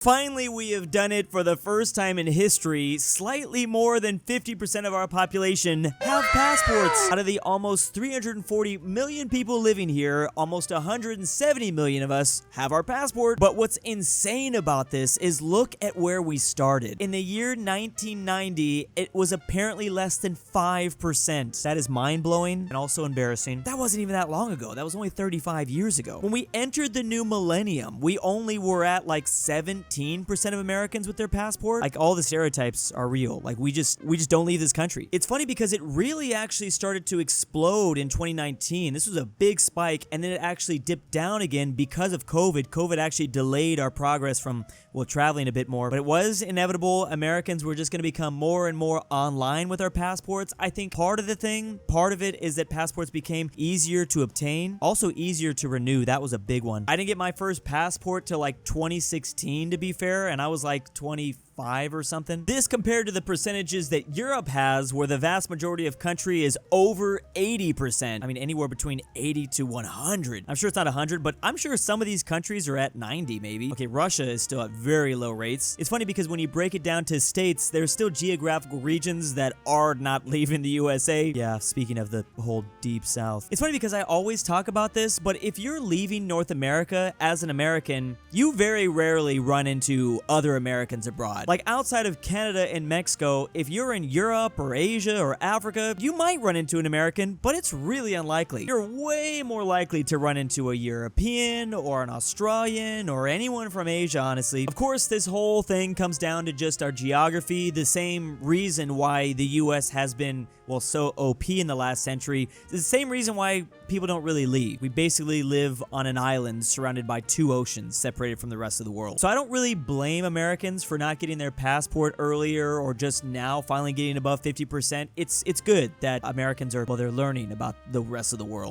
Finally, we have done it for the first time in history. Slightly more than 50% of our population have passports. Out of the almost 340 million people living here, almost 170 million of us have our passport. But what's insane about this is look at where we started. In the year 1990, it was apparently less than 5%. That is mind-blowing and also embarrassing. That wasn't even that long ago. That was only 35 years ago. When we entered the new millennium, we only were at like 17% of Americans with their passport. Like, all the stereotypes are real. Like, we just don't leave this country. It's funny because it really actually started to explode in 2019. This was a big spike, and then it actually dipped down again because of COVID. COVID actually delayed our progress from, well, traveling a bit more, but it was inevitable. Americans were just going to become more and more online with our passports. I think part of it is that passports became easier to obtain, also easier to renew. That was a big one. I didn't get my first passport till like 2016, to be fair, and I was like 25 or something. This compared to the percentages that Europe has, where the vast majority of country is over 80%. I mean, anywhere between 80 to 100. I'm sure it's not 100, but I'm sure some of these countries are at 90 maybe. Okay, Russia is still at very low rates. It's funny because when you break it down to states, there's still geographical regions that are not leaving the USA. Yeah, speaking of the whole deep south. It's funny because I always talk about this, but if you're leaving North America as an American, you very rarely run into other Americans abroad. Like, outside of Canada and Mexico, if you're in Europe or Asia or Africa, you might run into an American, but it's really unlikely. You're way more likely to run into a European or an Australian or anyone from Asia, honestly. Of course, this whole thing comes down to just our geography. The same reason why the US has been, well, so OP in the last century. It's the same reason why people don't really leave. We basically live on an island surrounded by two oceans separated from the rest of the world. So I don't really blame Americans for not getting their passport earlier or just now finally getting above 50%. It's good that Americans are, well, they're learning about the rest of the world.